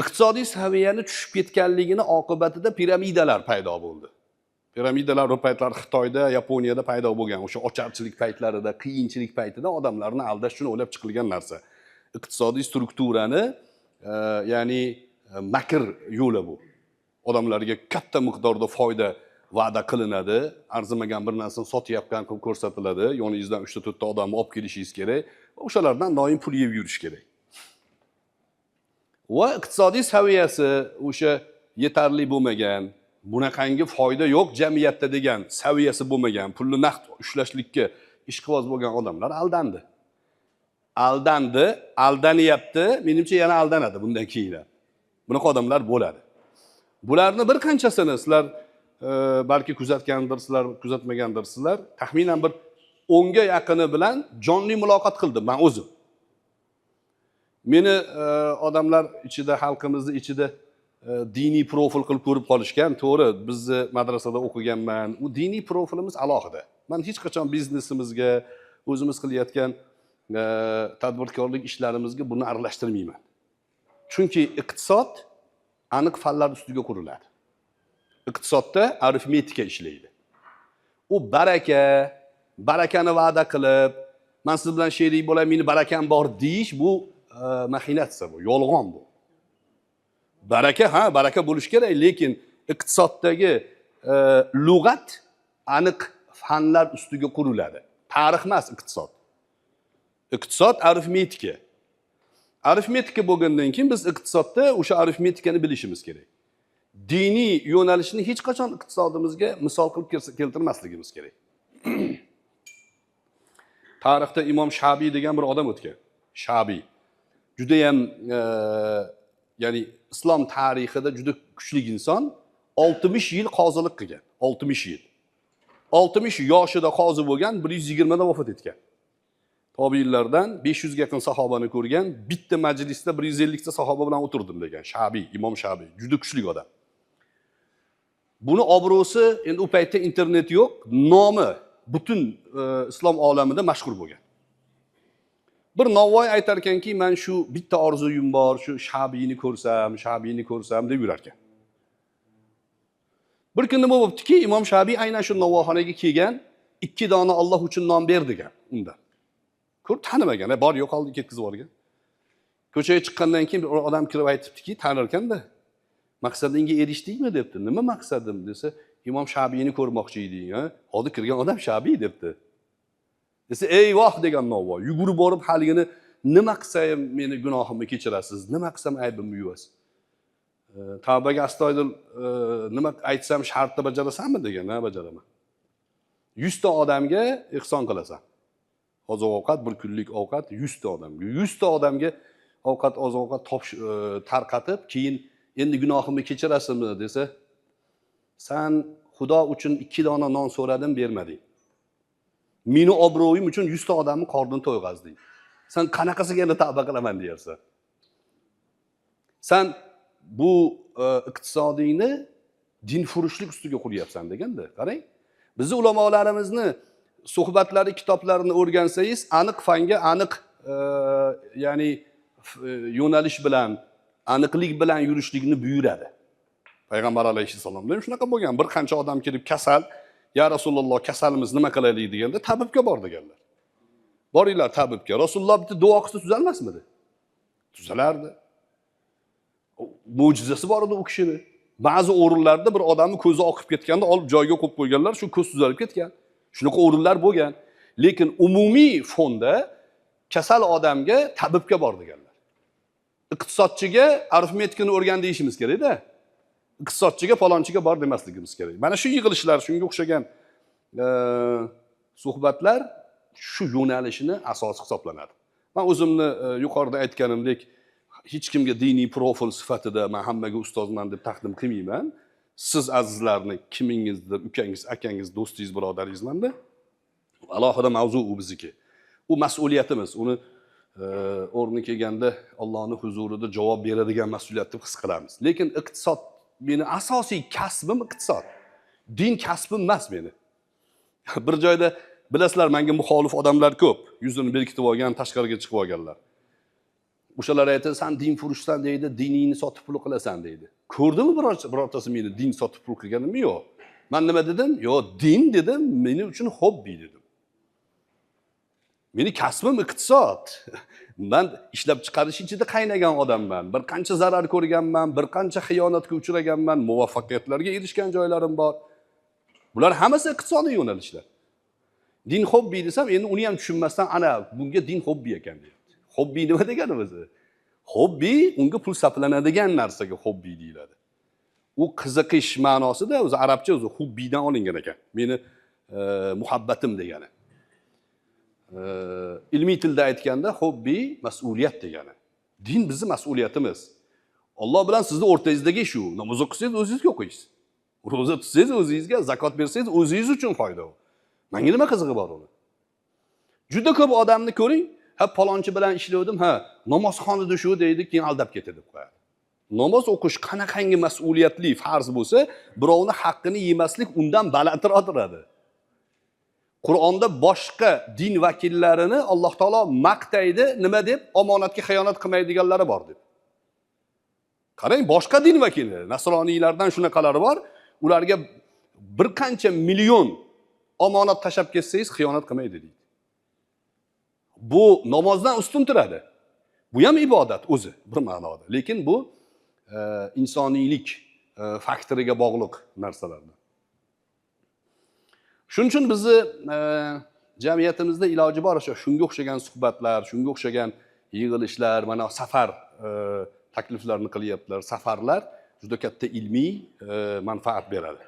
iqtisodiy saviyani tushib ketganligini oqibatida piramidalar paydo bo'ldi. Piramidalar o paytlar Xitoyda, Yaponiyada paydo bo'lgan, o'sha ocharchilik paytlarida, qiyinchilik paytida odamlarni aldash uchun o'ylab chiqilgan narsa. Iqtisodiy strukturani, ya'ni makr yo'li bu. Odamlarga katta miqdorda foyda va'da qilinadi, arzimagan bir narsani sotyapgan qilib ko'rsatiladi, yoningizdan 3 ta 4 ta odamni olib kelishingiz kerak, o'shalardan doim pul yeb yurish kerak. Va iqtisodiy saviyasi o'sha yetarli bo'lmagan, bunaqangi foyda yo'q jamiyatda degan saviyasi bo'lmagan, pulni naqd ushlashlikka ishqiboz bo'lgan odamlar aldandi. Aldanyapti, menimcha yana aldanadi bundan keyin. Bunaqa odamlar bo'ladi. Bularni bir qanchasini sizlar balki kuzatgandirsizlar, kuzatmagandirsizlar, taxminan bir 10 ga yaqini bilan jonli muloqot qildim men o'zim. Meni odamlar ichida, xalqimizning ichida diniy profil qilib ko'rib qolishgan. To'g'ri, bizni madrasada o'qiganman. U diniy profilimiz alohida. Men hech qachon biznesimizga, o'zimiz qilayotgan tadbirkorlik ishlarimizga buni aralashtirmayman. Chunki iqtisod aniq fanlar ustiga quriladi. Iqtisodda arifmetika ishlaydi. U barakani va'da qilib, men siz bilan sherik bo'lay, meni barakam bor deyish, bu maxinatsiya, bu yolg'on bu. Baraka bo'lish kerak, lekin iqtisoddagi lug'at aniq fanlar ustiga quriladi. Tarix emas iqtisod. Iqtisod arifmetika. Arifmetika bo'lgandan keyin biz iqtisodda o'sha arifmetikani bilishimiz kerak. Diniy yo'nalishni hech qachon iqtisodimizga misol qilib keltirmasligimiz kerak. Tarixda Imom Shabiy degan bir odam o'tgan. Shabiy juda ham ya'ni islom tarixida juda kuchli inson, 60 yil qozilik qilgan. 60 yil. 60 yoshida qozi bo'lgan, 120 da vafot etgan. Tobiinlardan 500 ga yaqin sahobani ko'rgan, bitta majlisda 150 ta sahoba bilan o'tirdim degan. Shabiy, Imom Shabiy, juda kuchli odam. Buni obro'si, endi u paytda internet yo'q, nomi butun islom olamida mashhur bo'lgan. Bir Navoiy aytar ekanki, men shu bitta orzuyim bor, shu Shabiyni ko'rsam deb yurar ekan. Bir kun nima bo'libdiki, Imom Shabiy aynan shu Navoiyxonaga kelgan, 2 dona Alloh uchun non ber degan unda. Ko'rib tanimagan, bor yo'q oldi ketkizib yuborgan. Ko'chaga chiqqandan keyin bir odam kirib aytibdiki, tanir ekanda, maqsadingga erishdingmi debdi. Nima maqsadim desa, Imom Shabiyni ko'rmoqchi eding, ha? Hozir kirgan odam Shabiy debdi. Desa, eyvoh degan Navoiy, yugurib borib haligini nima qilsam meni gunohimni kechirasiz, nima qilsam aybimni yuvasiz. Tavbaga astoydil nima aytsam shartni bajarasanmi degan, ha, bajaraman. 100 ta odamga ihson qilasan. Oziq-ovqat, bir kunlik ovqat 100 ta odamga. 100 ta odamga ovqat, oziq-ovqat tarqatib, keyin endi gunohimni kechirasizmi desa, sen Xudo uchun 2 dona non so'radim, bermading. Meni obro'yim uchun 100 ta odamni qornini to'yg'azding. Sen qanaqasiga endi tavba qilaman deyapsan. Sen bu iqtisodiyni dinfurushlik ustiga quryapsan deganda, qarang. Bizning ulamolarimizni suhbatlari, kitoblarini o'rgansangiz, aniq fanga, aniq ya'ni yo'nalish bilan, aniqlik bilan yurishlikni buyuradi. Payg'ambar alayhissalomda ham shunaqa bo'lgan. Bir qancha odam kelib kasal, "Ya Rasululloh, kasalimiz nima qilaylik?" deganda, tabibga bor deganlar. Boringlar tabibga. Rasululloh bitta duo qilsa tuzalmasmidi? Tuzalardi. Mo'jizasi bor edi u kishini. Ba'zi o'rinlarda bir odamni ko'zi oqib ketganda olib joyga qo'yib qo'yganlar, shu ko'z tuzalib ketgan. Shunaqa o'rinlar bo'lgan. Lekin umumiy fonda kasal odamga tabibga bor deganlar. Iqtisodchiga arifmetikani o'rgan deyishimiz kerak-da. Iqtisodchiga falonchiga bor demasligimiz kerak. Mana shu yig'ilishlar, shunga o'xshagan suhbatlar shu yo'nalishini asosi hisoblanadi. Men o'zimni yuqorida aytganimdek, hech kimga diniy profil sifatida men hammaga ustozman deb taqdim qilmayman. Siz azizlarni kimingizdir, ukangiz, akangiz, do'stingiz, birodaringizmanda. Alohida mavzu u bizniki. U mas'uliyatimiz. Uni o'rni kelganda Allohning huzurida javob beradigan mas'uliyat deb his qilamiz. Lekin iqtisod meni asosiy kasbim iqtisod. Din kasbim emas meni. Bir joyda bilasizlar, menga muxolif odamlar ko'p. Yuzini berkitib olgan, tashqariga chiqib olganlar. O'shalar aytadi, sen dinfurushsan deydi, diningni sotib pul qilasan deydi. Ko'rdimi birortasi meni din sotib pul qilganimni? Yo'q. Men nima dedim? Yo'q, din dedim, mening uchun hobbi dedim. Meni kasbim iqtisod. Men ishlab chiqarish ichida qaynagan odamman. Bir qancha zarar ko'rganman, bir qancha xiyonatga uchraganman, muvaffaqiyatlarga erishgan joylarim bor. Bular hammasi iqtisodiy yo'nalishlar. Din hobbi desam, endi uni ham tushunmasdan ana bunga din hobbi ekan deyapti. Hobbi nima degani o'zi? Hobbi unga pul sarflanadigan narsaga hobbi deyiladi. U qiziqish ma'nosida o'zi arabcha o'zi hobbidan olingan ekan. Meni muhabbatim degani. Ilmiy tilda aytganda hobbi mas'uliyat degani. Din bizning mas'uliyatimiz. Alloh bilan sizni o'rtangizdagi shu. Namoz o'qisangiz o'zingizga o'qiysiz. Ro'za tutsangiz o'zingizga, zakot bersangiz o'zingiz uchun foyda u. Menga nima qizig'i bor uni? Juda ko'p odamni ko'ring, ha palonchi bilan ishlovdim, ha namozxonada shu deydi, keyin aldab ketadi deb qo'yadi. Namoz o'qish qanaqangi mas'uliyatli farz bo'lsa, birovni haqqini yemaslik undan balandroq turadi. Qur'onda boshqa din vakillarini Alloh taolo maqtaydi, nima deb? Omonatga xiyonat qilmaydiganlari bor deb. Qarang, boshqa din vakillari, nasroniylardan shunaqalari bor, ularga bir qancha million omonat tashab ketsangiz xiyonat qilmaydi deydi. Bu namozdan ustun turadi. Bu ham ibodat o'zi bir ma'noda. Lekin bu insoniylik faktoriga bog'liq narsalardir. Shuning uchun bizni jamiyatimizda iloji boricha shunga o'xshagan suhbatlar, shunga o'xshagan yig'ilishlar, mana safar takliflarini qilyaptilar. Safarlar juda katta ilmiy manfaat beradi.